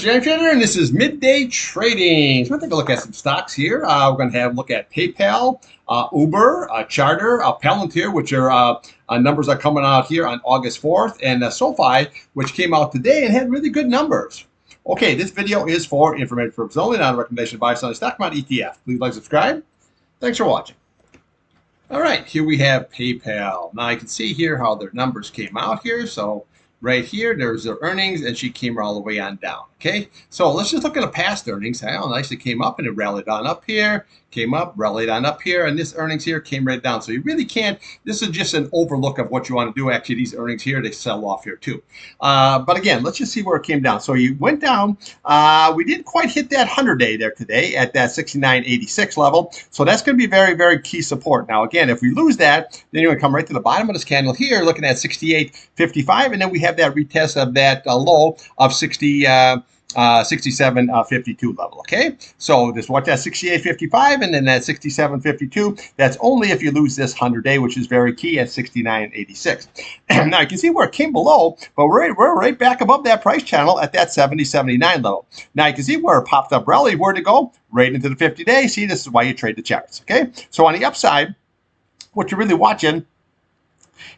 This is Irontrader, and this is Midday Trading. So we'll take a look at some stocks here. We're going to have a look at PayPal, Uber, Charter, PLTR, which are numbers are coming out here on August 4th, and SOFI, which came out today and had really good numbers. Okay, this video is for information purposes only, not a recommendation to buy, sell, stock market ETF. Please like, subscribe. Thanks for watching. All right, here we have PayPal. Now you can see here how their numbers came out here. So right here, there's their earnings, and she came all the way on down. Okay, so let's just look at the past earnings. How nicely came up and it rallied on up here, came up, rallied on up here, and this earnings here came right down. So you really can't, this is just an overlook of what you want to do. Actually, these earnings here, they sell off here too. But again, let's just see where it came down. So you went down, we didn't quite hit that 100-day there today at that 69.86 level. So that's going to be very, very key support. Now, again, if we lose that, then you're going to come right to the bottom of this candle here, looking at 68.55, and then we have that retest of that low of 67.52 level. Okay, so just watch that 68.55 and then that 67.52. That's only if you lose this 100-day, which is very key at 69.86. Now you can see where it came below, but we're right back above that price channel at that 70.79 level. Now you can see where it popped up rally. Where'd it go? Right into the 50-day. See, this is why you trade the charts. Okay, so on the upside, what you're really watching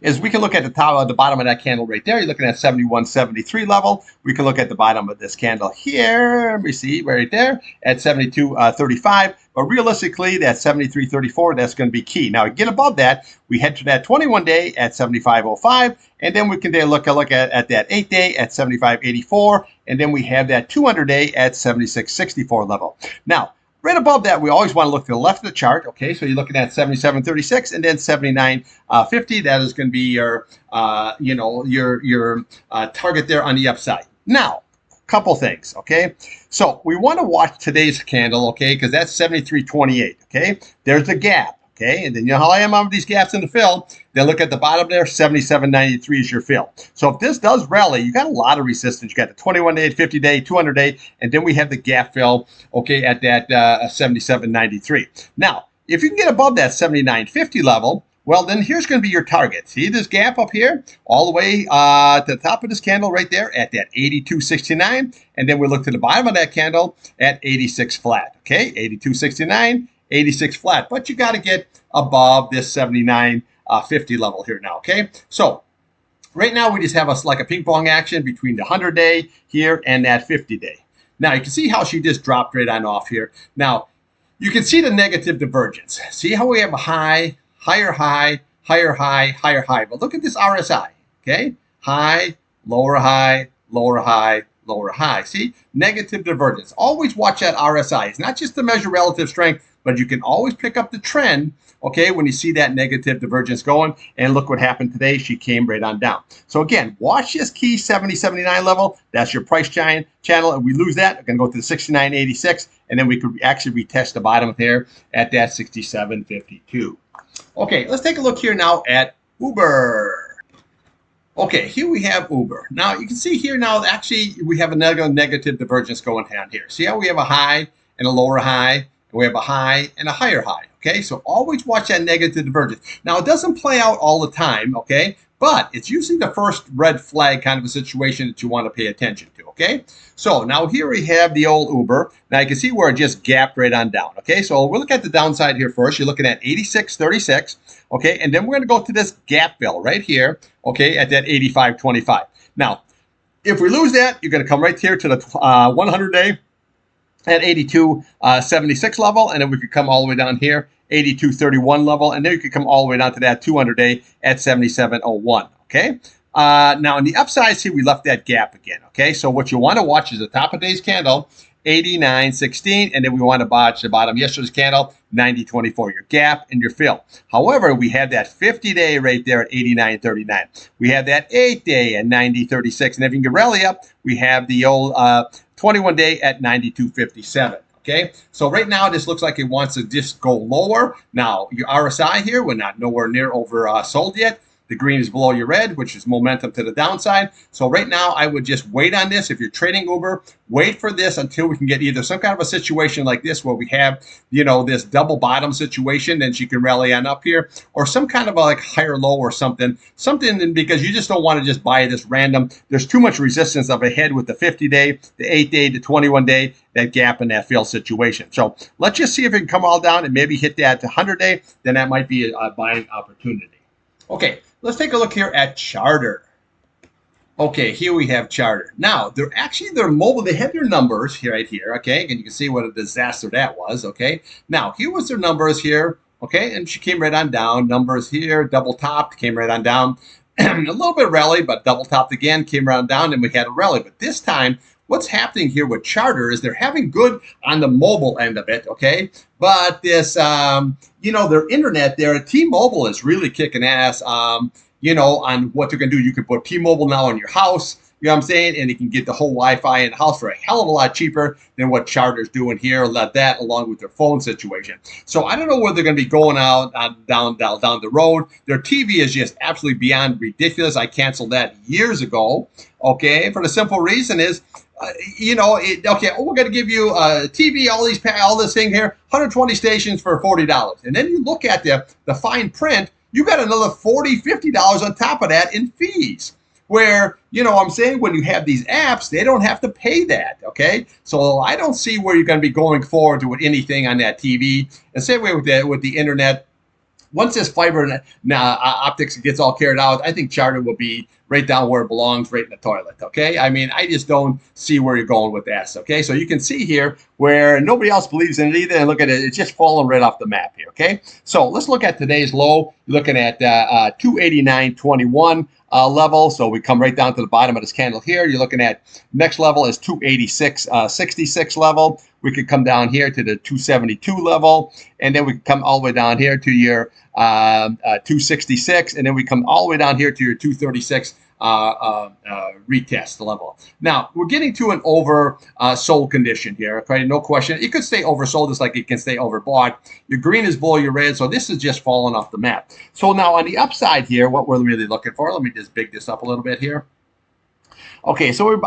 is we can look at the top, the bottom of that candle right there. You're looking at 71.73 level. We can look at the bottom of this candle here. We see right there at 72.35. But realistically, that 73.34, that's going to be key. Now, get above that, we head to that 21-day at 75.05, and then we can take a look at that 8-day at 75.84, and then we have that 200-day at 76.64 level. Now, right above that, we always want to look to the left of the chart. Okay, so you're looking at 77.36 and then 79.50. That is going to be your, your target there on the upside. Now, a couple things. Okay, so we want to watch today's candle. Okay, because that's 73.28. Okay, there's a gap. Okay, and then you know how I am on these gaps in the fill. Then look at the bottom there, 77.93 is your fill. So if this does rally, you got a lot of resistance. You got the 21-day, 50-day, 200-day, and then we have the gap fill, okay, at that 77.93. Now, if you can get above that 79.50 level, well, then here's going to be your target. See this gap up here, all the way to the top of this candle right there at that 82.69, and then we look to the bottom of that candle at 86 flat. Okay, 82.69. 86 flat, but you got to get above this 79.50 level here now. Okay, so right now we just have like a ping pong action between the 100-day here and that 50-day. Now you can see how she just dropped right on off here. Now you can see the negative divergence. See how we have a high, higher high, higher high, higher high. But look at this RSI. Okay, high, lower high, lower high, lower high. See, negative divergence. Always watch that RSI. It's not just to measure relative strength, but you can always pick up the trend, okay, when you see that negative divergence going. And look what happened today. She came right on down. So again, watch this key 70.79 level. That's your price channel. If we lose that, we're going to go to the 69.86, and then we could actually retest the bottom here at that 67.52. Okay, let's take a look here now at Uber. Okay, here we have Uber. Now, you can see here now, actually, we have a negative divergence going on here. See how we have a high and a lower high? We have a high and a higher high. Okay, so always watch that negative divergence. Now, it doesn't play out all the time, okay, but it's usually the first red flag kind of a situation that you want to pay attention to, okay? So now here we have the old Uber. Now you can see where it just gapped right on down, okay? So we'll look at the downside here first. You're looking at 86.36, okay? And then we're going to go to this gap fill right here, okay, at that 85.25. Now, if we lose that, you're going to come right here to the 100-day at 82.76 level, and then we could come all the way down here, 82.31 level, and then you could come all the way down to that 200-day at 77.01. Okay. Now on the upside, see we left that gap again. Okay, so what you want to watch is the top of today's candle, 89.16, and then we want to watch the bottom yesterday's candle, 90.24, your gap and your fill. However, we have that 50-day right there at 89.39. We have that 8-day at 90.36, and if you can rally up, we have the old 21-day at 92.57. Okay, so right now this looks like it wants to just go lower. Now your RSI here, we're not nowhere near over sold yet. The green is below your red, which is momentum to the downside. So right now, I would just wait on this. If you're trading Uber, wait for this until we can get either some kind of a situation like this where we have, this double bottom situation, then she can rally on up here, or some kind of a like higher low or something, because you just don't want to just buy this random. There's too much resistance up ahead with the 50-day, the 8-day, the 21-day, that gap and that fill situation. So let's just see if it can come all down and maybe hit that 100-day. Then that might be a buying opportunity. Okay, let's take a look here at Charter. Okay, here we have Charter. Now, they're mobile. They have their numbers here, right here, okay? And you can see what a disaster that was, okay? Now, here was their numbers here, okay? And she came right on down. Numbers here, double topped, came right on down. A little bit of rally, but double topped again, came right on down, and we had a rally. But this time, what's happening here with Charter is they're having good on the mobile end of it, okay? But this, their internet there, T-Mobile is really kicking ass, on what they're going to do. You can put T-Mobile now in your house, you know what I'm saying? And you can get the whole Wi-Fi in the house for a hell of a lot cheaper than what Charter's doing here. Let that along with their phone situation. So I don't know where they're going to be going out down the road. Their TV is just absolutely beyond ridiculous. I canceled that years ago, okay? For the simple reason is, we're going to give you a TV, all this thing here, 120 stations for $40. And then you look at the fine print, you got another $40, $50 on top of that in fees. Where, when you have these apps, they don't have to pay that, okay? So I don't see where you're going to be going forward with anything on that TV. And same way with the internet. Once this fiber optics gets all carried out, I think Charter will be right down where it belongs, right in the toilet, okay? I mean, I just don't see where you're going with this, okay? So you can see here where nobody else believes in it either, and look at it, it's just falling right off the map here, okay? So let's look at today's low. You're looking at 289.21 level, so we come right down to the bottom of this candle here. You're looking at next level is 286.66 level. We could come down here to the 272 level, and then we can come all the way down here to your 266, and then we come all the way down here to your 236 retest level. Now, we're getting to an oversold condition here, okay? No question. It could stay oversold just like it can stay overbought. Your green is below your red, so this is just falling off the map. So now on the upside here, what we're really looking for, let me just big this up a little bit here. Okay, so we're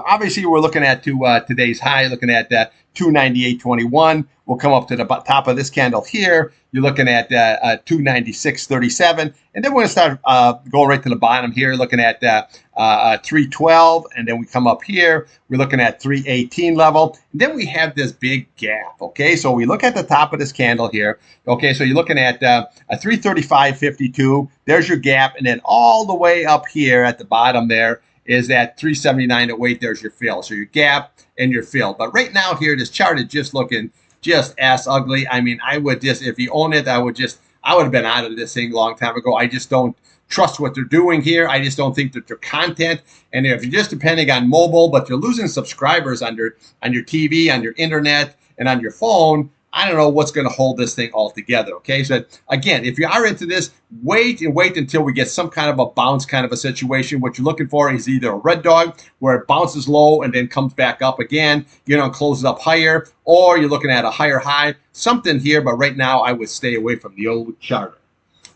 looking at today's high, looking at 298.21. We'll come up to the top of this candle here. You're looking at 296.37, and then we're going to start going right to the bottom here, looking at 312, and then we come up here. We're looking at 318 level, and then we have this big gap. Okay, so we look at the top of this candle here. Okay, so you're looking at a 335.52. There's your gap, and then all the way up here at the bottom there is that 379.08. There's your fill. So your gap and your fill. But right now here, this chart is just looking just ass ugly. I mean, I would just, if you own it, I would have been out of this thing a long time ago. I just don't trust what they're doing here. I just don't think that their content, and if you're just depending on mobile, but you're losing subscribers on your TV, on your internet, and on your phone, I don't know what's going to hold this thing all together, okay? So, again, if you are into this, wait until we get some kind of a bounce kind of a situation. What you're looking for is either a red dog, where it bounces low and then comes back up again, closes up higher, or you're looking at a higher high, something here, but right now I would stay away from the old Charter.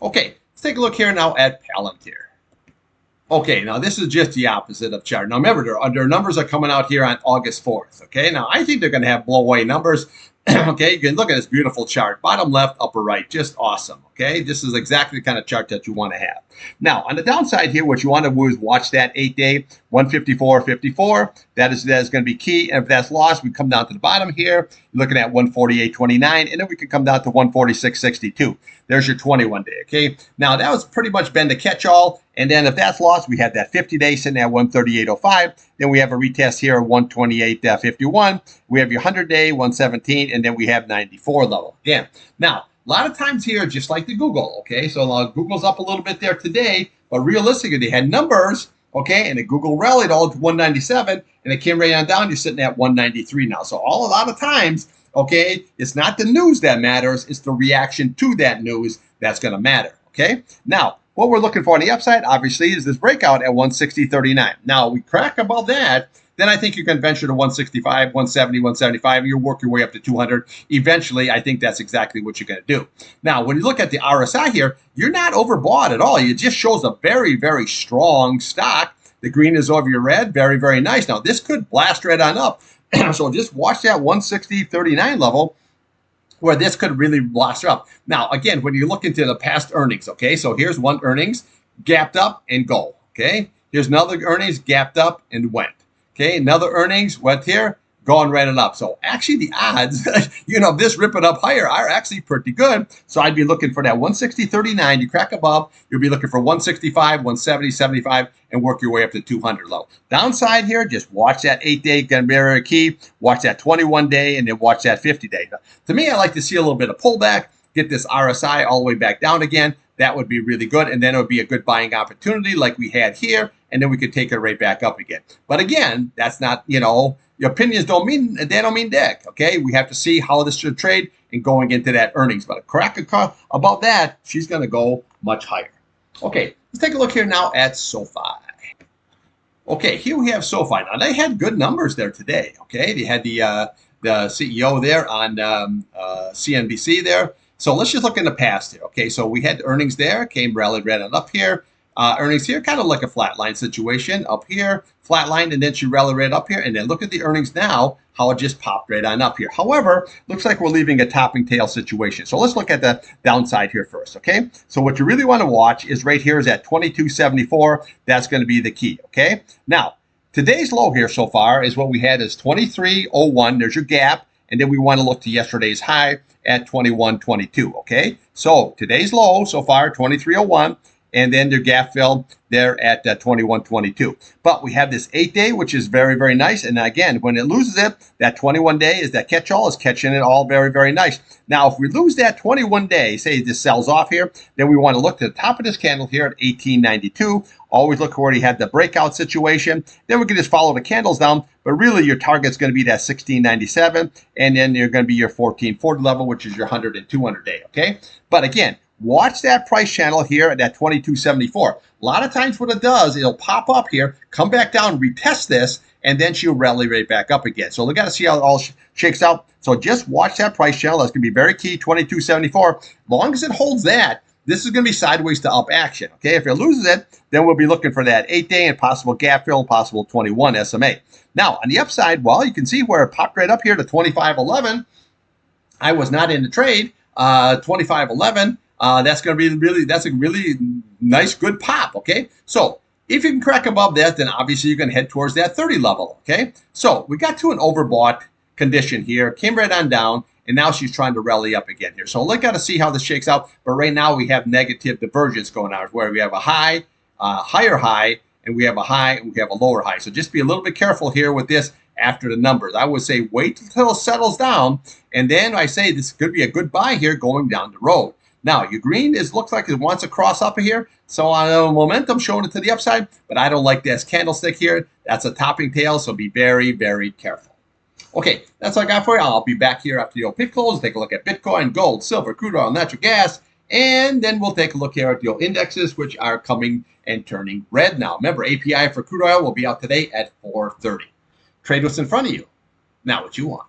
Okay, let's take a look here now at Palantir. Okay, now this is just the opposite of Charter. Now remember, their numbers are coming out here on August 4th, okay? Now, I think they're going to have blow-away numbers. Okay, you can look at this beautiful chart. Bottom left, upper right, just awesome. Okay, this is exactly the kind of chart that you want to have. Now, on the downside here, what you want to do is watch that 8-day 154.54. That is going to be key. And if that's lost, we come down to the bottom here. You're looking at 148.29, and then we can come down to 146.62. There's your 21-day. Okay, now that was pretty much been the catch-all. And then if that's lost, we have that 50-day sitting at 138.05. Then we have a retest here of 128.51. We have your 100-day 117, and then we have 94 level. Again, now a lot of times here, just like the Google. Okay, so Google's up a little bit there today, but realistically, they had numbers. Okay, and the Google rallied all to 197, and it came right on down. You're sitting at 193 now. So a lot of times, okay, it's not the news that matters; it's the reaction to that news that's going to matter. Okay, now what we're looking for on the upside, obviously, is this breakout at 160.39. Now we crack above that, then I think you can venture to 165, 170, 175, and you'll work your way up to 200. Eventually, I think that's exactly what you're going to do. Now, when you look at the RSI here, you're not overbought at all. It just shows a very, very strong stock. The green is over your red. Very, very nice. Now, this could blast right on up. So just watch that 160.39 level where this could really blast up. Now, again, when you look into the past earnings, okay, so here's one earnings, gapped up and go, okay? Here's another earnings, gapped up and went, okay? Another earnings, went here, gone right and up. So actually the odds, this ripping up higher are actually pretty good. So I'd be looking for that 160.39. You crack above, you'll be looking for 165, 170, 75, and work your way up to 200 low. Downside here, just watch that 8-day, going to be very key. Watch that 21-day, and then watch that 50-day. To me, I like to see a little bit of pullback, get this RSI all the way back down again. That would be really good, and then it would be a good buying opportunity like we had here, and then we could take it right back up again. But again, that's not, your opinions don't mean dick, okay? We have to see how this should trade and going into that earnings. But a crack above that, she's going to go much higher. Okay, let's take a look here now at SOFI. Okay, here we have SOFI. Now, they had good numbers there today, okay? They had the CEO there on CNBC there. So let's just look in the past here. Okay, so we had earnings there, came rallied right on up here. Earnings here, kind of like a flatline situation up here, flatline, and then she rallied right up here. And then look at the earnings now, how it just popped right on up here. However, looks like we're leaving a topping tail situation. So let's look at the downside here first, okay? So what you really want to watch is right here is at 22.74. That's going to be the key, okay? Now, today's low here so far is what we had is 23.01. There's your gap. And then we want to look to yesterday's high at 21.22, okay? So today's low so far, 23.01. And then their gap fill there at 21.22. But we have this 8-day, which is very, very nice. And again, when it loses it, that 21-day is that catch-all is catching it all very, very nice. Now, if we lose that 21-day, say this sells off here, then we want to look to the top of this candle here at 18.92. Always look where he had the breakout situation. Then we can just follow the candles down. But really, your target's going to be that 16.97. And then you're going to be your 14.40 level, which is your 100 and 200-day, okay? But again, watch that price channel here at that 22.74. A lot of times what it does, it'll pop up here, come back down, retest this, and then she'll rally right back up again. So we got to see how it all shakes out. So just watch that price channel. That's going to be very key, 22.74. As long as it holds that, this is going to be sideways to up action. Okay, if it loses it, then we'll be looking for that 8-day and possible gap fill, possible 21 SMA. Now, on the upside, well, you can see where it popped right up here to 25.11. I was not in the trade, 25.11. That's going to be that's a really nice, good pop, okay? So if you can crack above that, then obviously you can head towards that 30 level, okay? So we got to an overbought condition here, came right on down, and now she's trying to rally up again here. So let's got to see how this shakes out. But right now we have negative divergence going on, where we have a high, higher high, and we have a high, and we have a lower high. So just be a little bit careful here with this after the numbers. I would say wait until it settles down, and then I say this could be a good buy here going down the road. Now, your green looks like it wants to cross up here. So on momentum showing it to the upside, but I don't like this candlestick here. That's a topping tail, so be very, very careful. Okay, that's all I got for you. I'll be back here after the old pit close. Take a look at Bitcoin, gold, silver, crude oil, natural gas, and then we'll take a look here at the old indexes, which are coming and turning red now. Remember, API for crude oil will be out today at 4:30. Trade what's in front of you, not what you want.